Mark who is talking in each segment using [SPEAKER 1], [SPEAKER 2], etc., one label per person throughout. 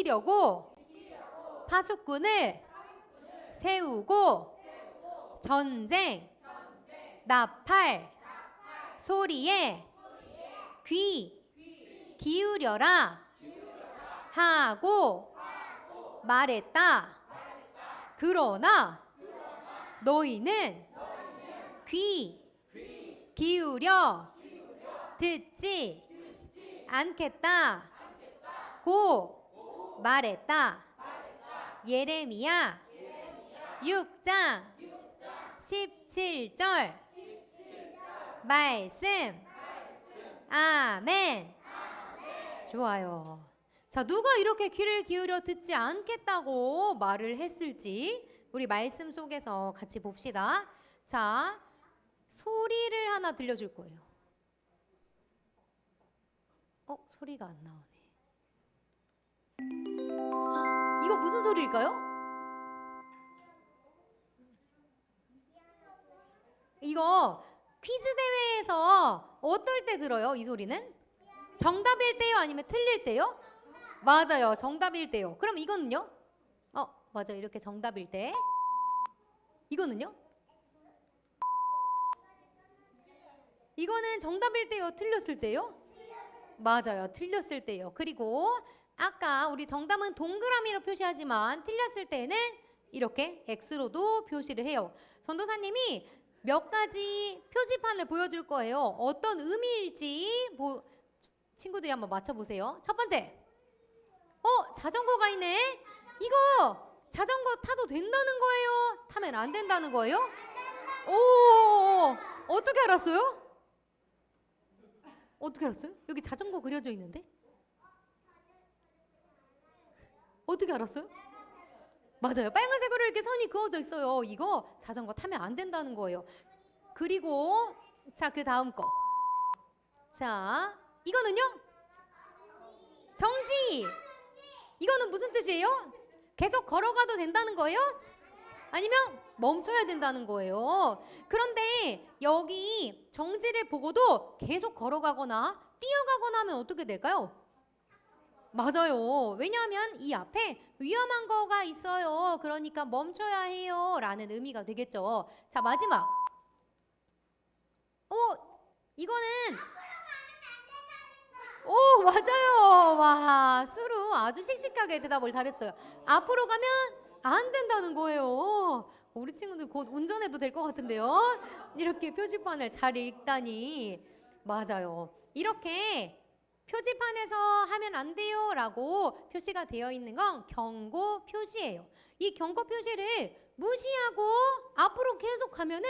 [SPEAKER 1] 지키려고 파수꾼을 세우고 전쟁, 나팔, 소리에 귀 기울여라 하고 말했다. 그러나 너희는 귀 기울여 듣지 않겠다 고 말했다. 예레미야 6장 17절 말씀. 아멘. 좋아요. 자, 누가 이렇게 귀를 기울여 듣지 않겠다고 말을 했을지 우리 말씀 속에서 같이 봅시다. 자, 소리를 하나 들려줄 거예요. 소리가 안 나오네. 이거 무슨 소리일까요? 이거 퀴즈 대회에서 어떨 때 들어요? 이 소리는? 정답일 때요? 아니면 틀릴 때요? 맞아요. 정답일 때요. 그럼 이거는요? 맞아요. 이렇게 정답일 때. 이거는요? 이거는 정답일 때요? 틀렸을 때요? 맞아요. 틀렸을 때요. 그리고 아까 우리 정답은 동그라미로 표시하지만 틀렸을 때는 이렇게 X로도 표시를 해요. 전도사님이 몇 가지 표지판을 보여줄 거예요. 어떤 의미일지 친구들이 한번 맞춰보세요. 첫 번째, 자전거가 있네. 이거 자전거 타도 된다는 거예요? 타면 안 된다는 거예요? 오, 어떻게 알았어요? 어떻게 알았어요? 여기 자전거 그려져 있는데? 어떻게 알았어요? 맞아요. 빨간색으로 이렇게 선이 그어져 있어요. 이거 자전거 타면 안 된다는 거예요. 그리고 자, 그 다음 거. 자, 이거는요? 정지. 이거는 무슨 뜻이에요? 계속 걸어가도 된다는 거예요? 아니면 멈춰야 된다는 거예요. 그런데 여기 정지를 보고도 계속 걸어가거나 뛰어가거나 하면 어떻게 될까요? 맞아요. 왜냐하면 이 앞에 위험한 거가 있어요. 그러니까 멈춰야 해요 라는 의미가 되겠죠. 자, 마지막. 이거는 맞아요. 와, 수루 아주 씩씩하게 대답을 잘했어요. 앞으로 가면 안 된다는 거예요. 우리 친구들 곧 운전해도 될 것 같은데요. 이렇게 표지판을 잘 읽다니. 맞아요. 이렇게 표지판에서 하면 안 돼요 라고 표시가 되어 있는 건 경고 표시예요. 이 경고 표시를 무시하고 앞으로 계속 가면은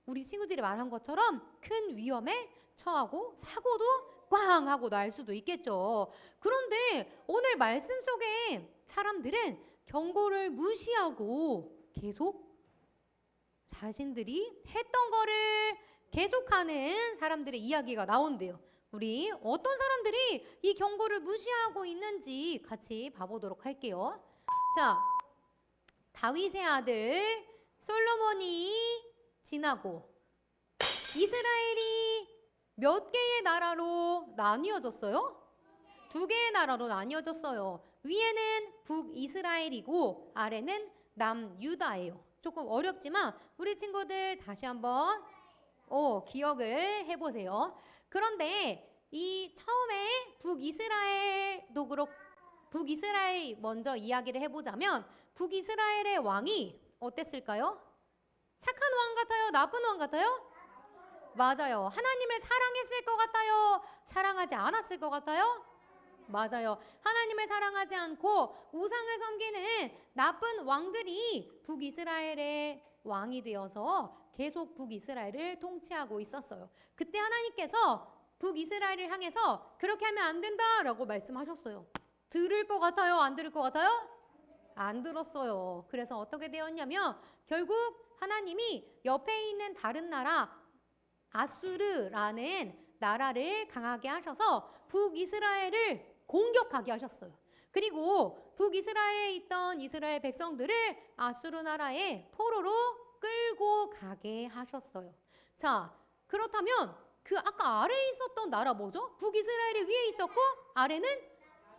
[SPEAKER 1] 우리 친구들이 말한 것처럼 큰 위험에 처하고 사고도 꽝 하고 날 수도 있겠죠. 그런데 오늘 말씀 속에 사람들은 경고를 무시하고 계속 자신들이 했던 거를 계속하는 사람들의 이야기가 나온대요. 우리 어떤 사람들이 이 경고를 무시하고 있는지 같이 봐보도록 할게요. 자, 다윗의 아들 솔로몬이 지나고 이스라엘이 몇 개의 나라로 나뉘어졌어요? 2개의 나라로 나뉘어졌어요. 위에는 북이스라엘이고 아래는 남유다예요. 조금 어렵지만 우리 친구들 다시 한번 기억을 해보세요. 그런데 이 처음에 북이스라엘도 그렇고 북이스라엘 먼저 이야기를 해보자면 북이스라엘의 왕이 어땠을까요? 착한 왕 같아요? 나쁜 왕 같아요? 맞아요. 하나님을 사랑했을 것 같아요? 사랑하지 않았을 것 같아요? 맞아요. 하나님을 사랑하지 않고 우상을 섬기는 나쁜 왕들이 북이스라엘의 왕이 되어서 계속 북이스라엘을 통치하고 있었어요. 그때 하나님께서 북이스라엘을 향해서 그렇게 하면 안 된다라고 말씀하셨어요. 들을 것 같아요? 안 들을 것 같아요? 안 들었어요. 그래서 어떻게 되었냐면 결국 하나님이 옆에 있는 다른 나라 아수르라는 나라를 강하게 하셔서 북이스라엘을 공격하게 하셨어요. 그리고 북이스라엘에 있던 이스라엘 백성들을 아수르 나라의 포로로 끌고 가게 하셨어요. 자, 그렇다면 그 아까 아래에 있었던 나라 뭐죠? 북이스라엘이 위에 있었고 아래는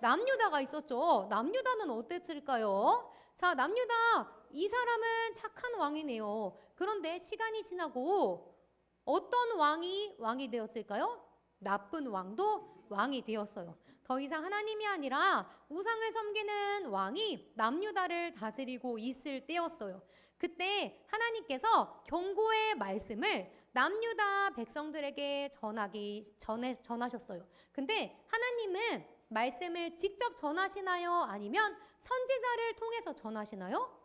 [SPEAKER 1] 남유다가 있었죠. 남유다는 어땠을까요? 자, 남유다 이 사람은 착한 왕이네요. 그런데 시간이 지나고 어떤 왕이 되었을까요? 나쁜 왕도 왕이 되었어요. 더 이상 하나님이 아니라 우상을 섬기는 왕이 남유다를 다스리고 있을 때였어요. 그때 하나님께서 경고의 말씀을 남유다 백성들에게 전하셨어요. 근데 하나님은 말씀을 직접 전하시나요? 아니면 선지자를 통해서 전하시나요?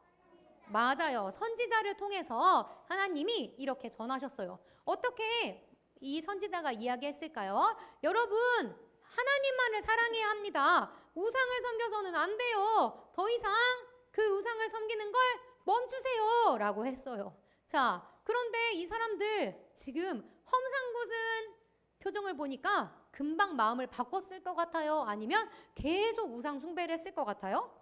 [SPEAKER 1] 맞아요. 선지자를 통해서 하나님이 이렇게 전하셨어요. 어떻게 이 선지자가 이야기했을까요? 여러분, 하나님만을 사랑해야 합니다. 우상을 섬겨서는 안 돼요. 더 이상 그 우상을 섬기는 걸 멈추세요. 라고 했어요. 자, 그런데 이 사람들 지금 험상궂은 표정을 보니까 금방 마음을 바꿨을 것 같아요? 아니면 계속 우상 숭배를 했을 것 같아요?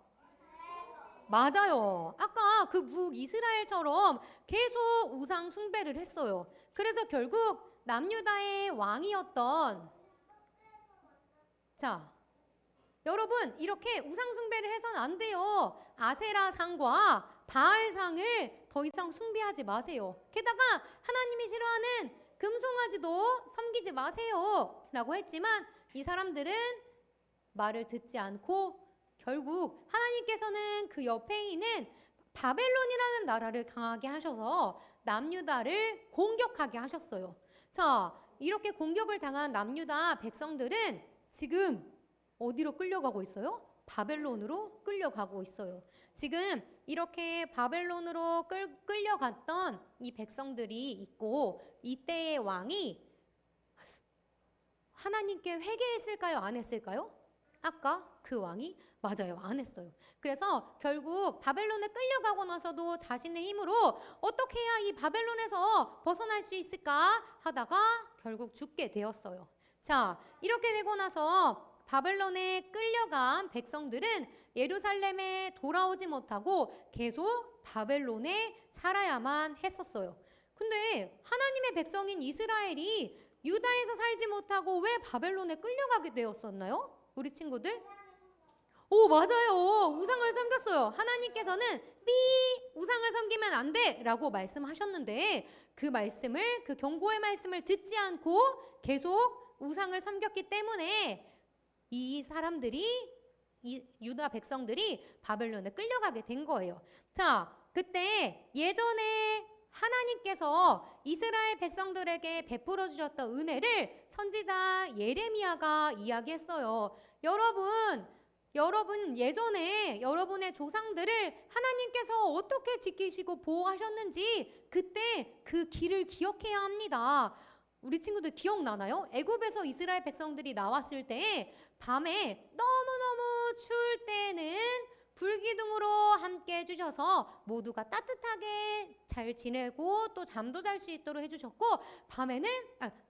[SPEAKER 1] 맞아요. 아까 그 북이스라엘처럼 계속 우상 숭배를 했어요. 그래서 결국 남유다의 왕이었던, 자, 여러분 이렇게 우상 숭배를 해서는 안 돼요. 아세라상과 바알상을 더 이상 숭배하지 마세요. 게다가 하나님이 싫어하는 금송아지도 섬기지 마세요 라고 했지만 이 사람들은 말을 듣지 않고 결국 하나님께서는 그 옆에 있는 바벨론이라는 나라를 강하게 하셔서 남유다를 공격하게 하셨어요. 자, 이렇게 공격을 당한 남유다 백성들은 지금 어디로 끌려가고 있어요? 바벨론으로 끌려가고 있어요. 지금 이렇게 바벨론으로 끌려갔던 이 백성들이 있고 이때의 왕이 하나님께 회개했을까요? 안 했을까요? 아까 그 왕이 맞아요. 안 했어요. 그래서 결국 바벨론에 끌려가고 나서도 자신의 힘으로 어떻게 해야 이 바벨론에서 벗어날 수 있을까 하다가 결국 죽게 되었어요. 자, 이렇게 되고 나서 바벨론에 끌려간 백성들은 예루살렘에 돌아오지 못하고 계속 바벨론에 살아야만 했었어요. 근데 하나님의 백성인 이스라엘이 유다에서 살지 못하고 왜 바벨론에 끌려가게 되었었나요? 우리 친구들? 오, 맞아요. 우상을 섬겼어요. 하나님께서는 우상을 섬기면 안 돼 라고 말씀하셨는데 그 경고의 말씀을 듣지 않고 계속 우상을 섬겼기 때문에 이 유다 백성들이 바벨론에 끌려가게 된 거예요. 자, 그때 예전에 하나님께서 이스라엘 백성들에게 베풀어 주셨던 은혜를 선지자 예레미야가 이야기했어요. 여러분 예전에 여러분의 조상들을 하나님께서 어떻게 지키시고 보호하셨는지 그때 그 길을 기억해야 합니다. 우리 친구들 기억나나요? 애굽에서 이스라엘 백성들이 나왔을 때 밤에 너무너무 추울 때는 불기둥으로 함께 해주셔서 모두가 따뜻하게 잘 지내고 또 잠도 잘 수 있도록 해주셨고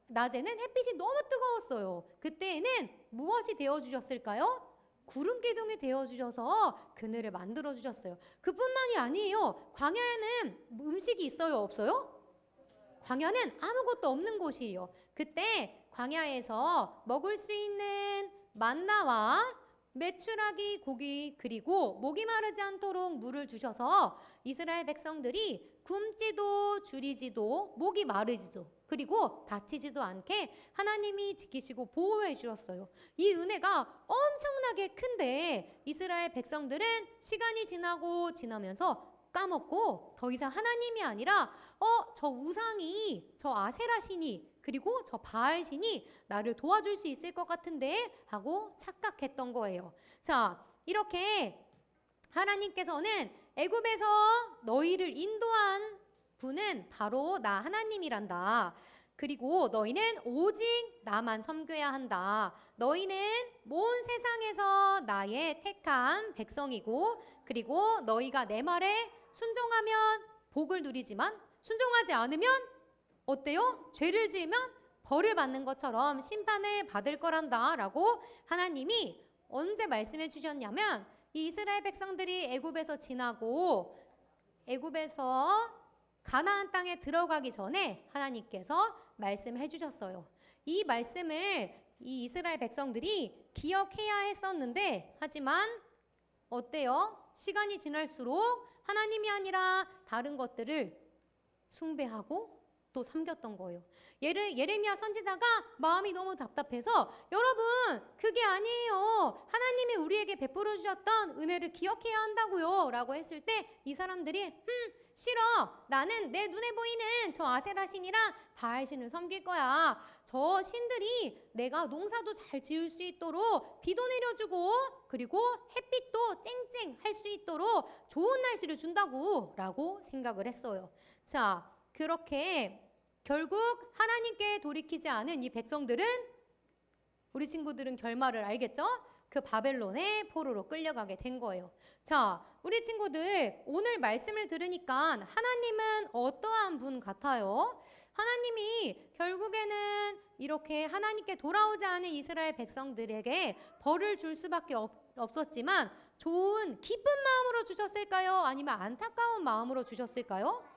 [SPEAKER 1] 낮에는 햇빛이 너무 뜨거웠어요. 그때에는 무엇이 되어주셨을까요? 구름 기둥이 되어주셔서 그늘을 만들어주셨어요. 그뿐만이 아니에요. 광야에는 음식이 있어요? 없어요? 광야는 아무것도 없는 곳이에요. 그때 광야에서 먹을 수 있는 만나와 메추라기 고기 그리고 목이 마르지 않도록 물을 주셔서 이스라엘 백성들이 굶지도 줄이지도 목이 마르지도 그리고 다치지도 않게 하나님이 지키시고 보호해 주셨어요. 이 은혜가 엄청나게 큰데 이스라엘 백성들은 시간이 지나면서 까먹고 더 이상 하나님이 아니라 저 우상이 저 아세라 신이 그리고 저 바알 신이 나를 도와줄 수 있을 것 같은데 하고 착각했던 거예요. 자, 이렇게 하나님께서는 애굽에서 너희를 인도한 분은 바로 나 하나님이란다. 그리고 너희는 오직 나만 섬겨야 한다. 너희는 온 세상에서 나의 택한 백성이고 그리고 너희가 내 말에 순종하면 복을 누리지만 순종하지 않으면 어때요? 죄를 지으면 벌을 받는 것처럼 심판을 받을 거란다 라고 하나님이 언제 말씀해 주셨냐면 이 이스라엘 백성들이 애굽에서 지나고 애굽에서 가나안 땅에 들어가기 전에 하나님께서 말씀해 주셨어요. 이 말씀을 이 이스라엘 백성들이 기억해야 했었는데, 하지만 어때요? 시간이 지날수록 하나님이 아니라 다른 것들을 숭배하고 또 섬겼던 거예요. 예레미야 선지자가 마음이 너무 답답해서, 여러분 그게 아니에요, 하나님이 우리에게 베풀어 주셨던 은혜를 기억해야 한다고요 라고 했을 때 이 사람들이 싫어, 나는 내 눈에 보이는 저 아세라 신이랑 바알 신을 섬길 거야. 저 신들이 내가 농사도 잘 지을 수 있도록 비도 내려주고, 그리고 햇빛도 쨍쨍 할 수 있도록 좋은 날씨를 준다고 라고 생각을 했어요. 자, 그렇게 결국 하나님께 돌이키지 않은 이 백성들은, 우리 친구들은 결말을 알겠죠? 그 바벨론의 포로로 끌려가게 된 거예요. 자, 우리 친구들 오늘 말씀을 들으니까 하나님은 어떠한 분 같아요? 하나님이 결국에는 이렇게 하나님께 돌아오지 않은 이스라엘 백성들에게 벌을 줄 수밖에 없었지만, 좋은 기쁜 마음으로 주셨을까요? 아니면 안타까운 마음으로 주셨을까요?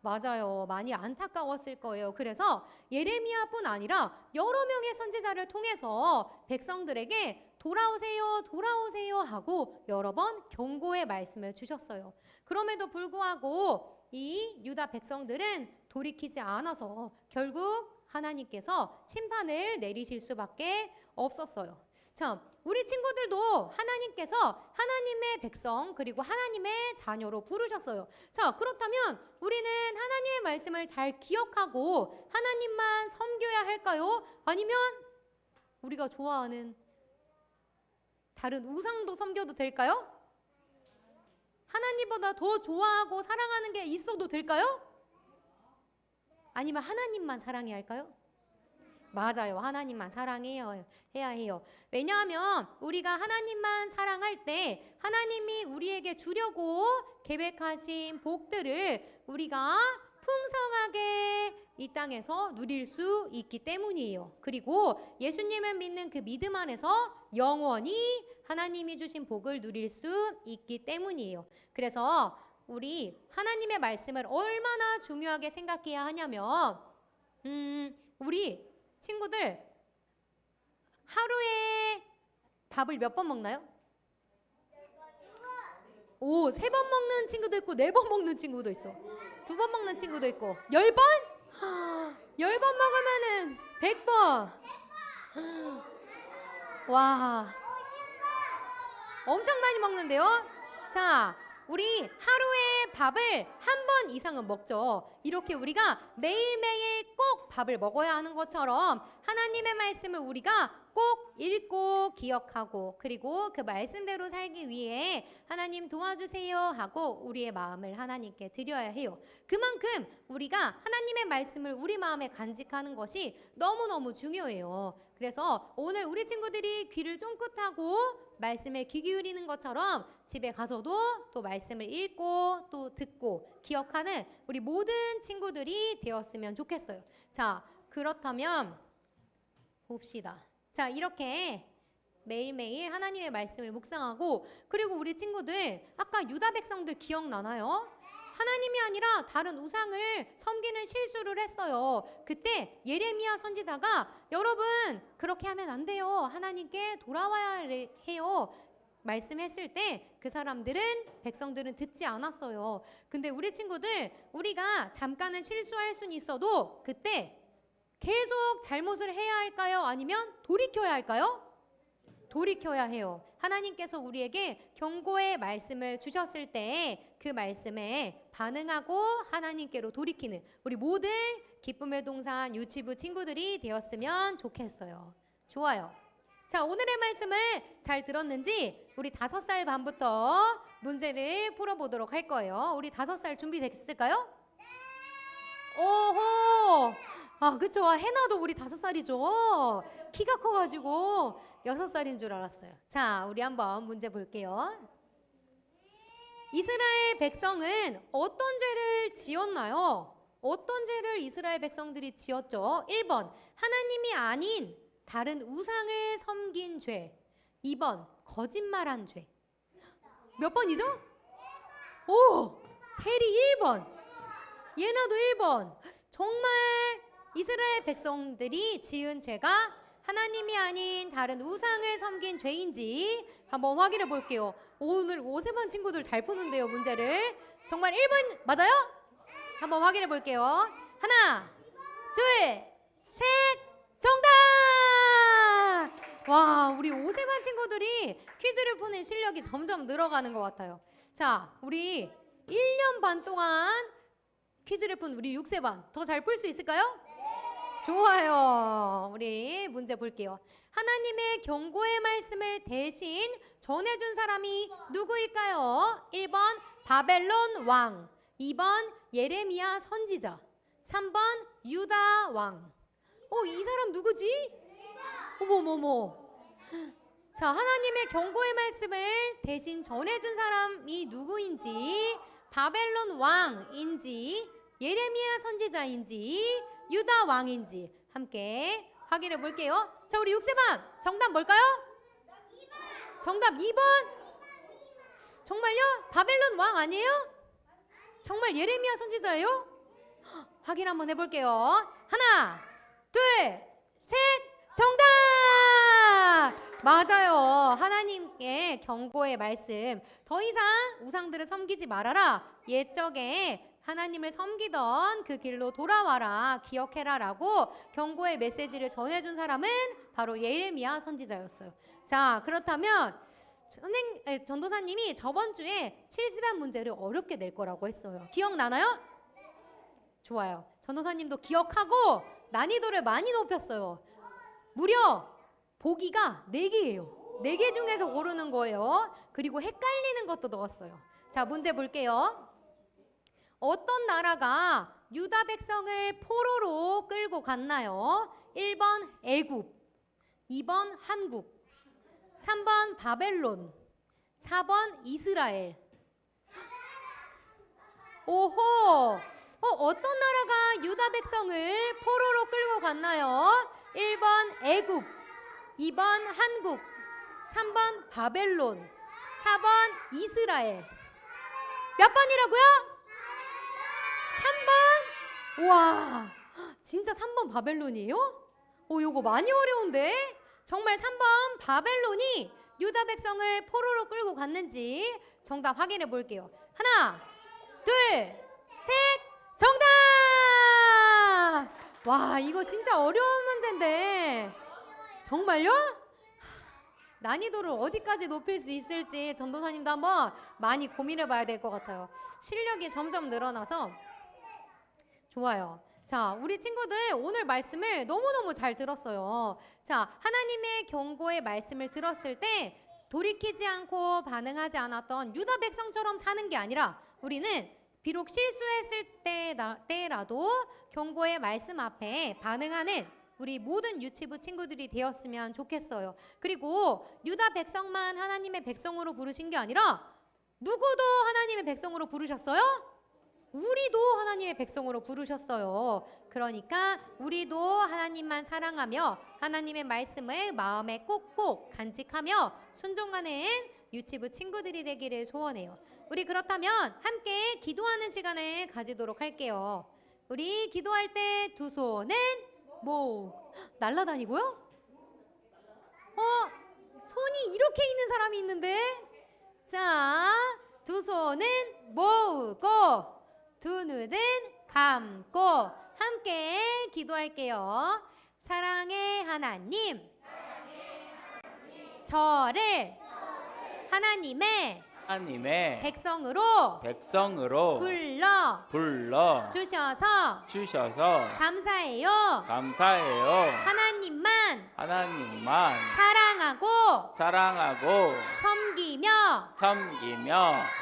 [SPEAKER 1] 맞아요. 많이 안타까웠을 거예요. 그래서 예레미야뿐 아니라 여러 명의 선지자를 통해서 백성들에게 돌아오세요, 돌아오세요 하고 여러 번 경고의 말씀을 주셨어요. 그럼에도 불구하고 이 유다 백성들은 돌이키지 않아서 결국 하나님께서 심판을 내리실 수밖에 없었어요. 자, 우리 친구들도 하나님께서 하나님의 백성 그리고 하나님의 자녀로 부르셨어요. 자, 그렇다면 우리는 하나님의 말씀을 잘 기억하고 하나님만 섬겨야 할까요? 아니면 우리가 좋아하는 다른 우상도 섬겨도 될까요? 하나님보다 더 좋아하고 사랑하는 게 있어도 될까요? 아니면 하나님만 사랑해야 할까요? 맞아요. 하나님만 사랑해야 해요. 왜냐하면 우리가 하나님만 사랑할 때 하나님이 우리에게 주려고 계획하신 복들을 우리가 풍성하게 이 땅에서 누릴 수 있기 때문이에요. 그리고 예수님을 믿는 그 믿음 안에서 영원히 하나님이 주신 복을 누릴 수 있기 때문이에요. 그래서 우리 하나님의 말씀을 얼마나 중요하게 생각해야 하냐면, 우리 친구들 하루에 밥을 몇 번 먹나요? 오, 3번 먹는 친구도 있고 4번 먹는 친구도 있어. 2번 먹는 친구도 있고 10번? 10번 먹으면은 100번. 와, 엄청 많이 먹는데요. 자, 우리 하루에 밥을 한 번 이상은 먹죠. 이렇게 우리가 매일매일 꼭 밥을 먹어야 하는 것처럼 하나님의 말씀을 우리가 꼭 읽고 기억하고, 그리고 그 말씀대로 살기 위해 하나님 도와주세요 하고 우리의 마음을 하나님께 드려야 해요. 그만큼 우리가 하나님의 말씀을 우리 마음에 간직하는 것이 너무너무 중요해요. 그래서 오늘 우리 친구들이 귀를 쫑긋하고 말씀에 귀 기울이는 것처럼 집에 가서도 또 말씀을 읽고 또 듣고 기억하는 우리 모든 친구들이 되었으면 좋겠어요. 자, 그렇다면 봅시다. 자, 이렇게 매일매일 하나님의 말씀을 묵상하고, 그리고 우리 친구들 아까 유다 백성들 기억나나요? 하나님이 아니라 다른 우상을 섬기는 실수를 했어요. 그때 예레미야 선지자가 여러분 그렇게 하면 안 돼요, 하나님께 돌아와야 해요 말씀했을 때 그 사람들은, 백성들은 듣지 않았어요. 근데 우리 친구들, 우리가 잠깐은 실수할 수는 있어도 그때 계속 잘못을 해야 할까요? 아니면 돌이켜야 할까요? 돌이켜야 해요. 하나님께서 우리에게 경고의 말씀을 주셨을 때 그 말씀에 반응하고 하나님께로 돌이키는 우리 모든 기쁨의 동산 유치부 친구들이 되었으면 좋겠어요. 좋아요. 자, 오늘의 말씀을 잘 들었는지 우리 5살 반부터 문제를 풀어보도록 할 거예요. 우리 5살 준비됐을까요? 오호! 아, 그쵸. 해나도 우리 5살이죠. 키가 커가지고 6살인 줄 알았어요. 자, 우리 한번 문제 볼게요. 이스라엘 백성은 어떤 죄를 지었나요? 어떤 죄를 이스라엘 백성들이 지었죠? 1번, 하나님이 아닌 다른 우상을 섬긴 죄. 2번, 거짓말한 죄. 몇 번이죠? 오! 테리 1번. 예나도 1번. 정말 이스라엘 백성들이 지은 죄가 하나님이 아닌 다른 우상을 섬긴 죄인지 한번 확인해 볼게요. 오늘 오세반 친구들 잘 푸는데요, 문제를. 정말 1번 맞아요? 한번 확인해 볼게요. 하나, 둘, 셋, 정답! 와, 우리 오세반 친구들이 퀴즈를 푸는 실력이 점점 늘어가는 것 같아요. 자, 우리 1년 반 동안 퀴즈를 푼 우리 6세반 더 잘 풀 수 있을까요? 좋아요. 우리 문제 볼게요. 하나님의 경고의 말씀을 대신 전해준 사람이 누구일까요? 1번 바벨론 왕, 2번 예레미야 선지자, 3번 유다 왕. 이 사람 누구지? 어머머머. 자, 하나님의 경고의 말씀을 대신 전해준 사람이 누구인지, 바벨론 왕인지, 예레미야 선지자인지, 유다 왕인지 함께 확인해 볼게요. 자, 우리 6세반 정답 뭘까요? 정답 2번. 정말요? 바벨론 왕 아니에요? 정말 예레미야 선지자예요? 확인 한번 해볼게요. 하나, 둘, 셋, 정답! 맞아요. 하나님께 경고의 말씀. 더 이상 우상들을 섬기지 말아라. 옛적에 하나님을 섬기던 그 길로 돌아와라, 기억해라 라고 경고의 메시지를 전해준 사람은 바로 예레미야 선지자였어요. 자, 그렇다면 전도사님이 저번 주에 70반 문제를 어렵게 낼 거라고 했어요. 기억나나요? 좋아요. 전도사님도 기억하고 난이도를 많이 높였어요. 무려 보기가 4개예요. 4개 중에서 고르는 거예요. 그리고 헷갈리는 것도 넣었어요. 자, 문제 볼게요. 어떤 나라가 유다 백성을 포로로 끌고 갔나요? 1번 애굽, 2번 한국, 3번 바벨론, 4번 이스라엘. 오호! 어떤 나라가 유다 백성을 포로로 끌고 갔나요? 1번 애굽, 2번 한국, 3번 바벨론, 4번 이스라엘. 몇 번이라고요? 3번? 우와, 진짜 3번 바벨론이에요? 요거 많이 어려운데? 정말 3번 바벨론이 유다 백성을 포로로 끌고 갔는지 정답 확인해 볼게요. 하나, 둘, 셋, 정답! 와, 이거 진짜 어려운 문제인데 정말요? 난이도를 어디까지 높일 수 있을지 전도사님도 한번 많이 고민해 봐야 될 것 같아요. 실력이 점점 늘어나서 좋아요. 자, 우리 친구들 오늘 말씀을 너무너무 잘 들었어요. 자, 하나님의 경고의 말씀을 들었을 때 돌이키지 않고 반응하지 않았던 유다 백성처럼 사는 게 아니라 우리는 비록 실수했을 때라도 경고의 말씀 앞에 반응하는 우리 모든 유치부 친구들이 되었으면 좋겠어요. 그리고 유다 백성만 하나님의 백성으로 부르신 게 아니라 누구도 하나님의 백성으로 부르셨어요? 우리도 하나님의 백성으로 부르셨어요. 그러니까 우리도 하나님만 사랑하며 하나님의 말씀을 마음에 꼭꼭 간직하며 순종하는 유치부 친구들이 되기를 소원해요. 우리 그렇다면 함께 기도하는 시간을 가지도록 할게요. 우리 기도할 때 두 손은 날아다니고요? 손이 이렇게 있는 사람이 있는데? 자, 두 손은 모으고 두 눈은 감고 함께 기도할게요. 사랑의 하나님, 저를 하나님의 백성으로 불러 주셔서 감사해요. 하나님만 사랑하고 섬기며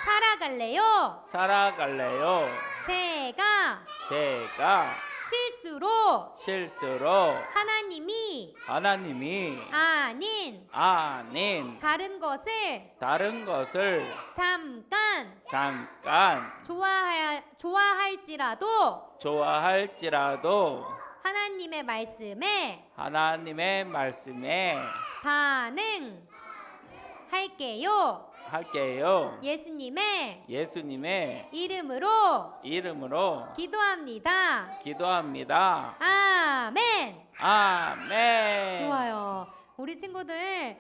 [SPEAKER 1] 살아갈래요. 제가 실수로 하나님이 아닌 다른 것을 잠깐 좋아할지라도 하나님의 말씀에 할게요. 예수님의 이름으로 기도합니다. 아멘.
[SPEAKER 2] 아멘.
[SPEAKER 1] 좋아요. 우리 친구들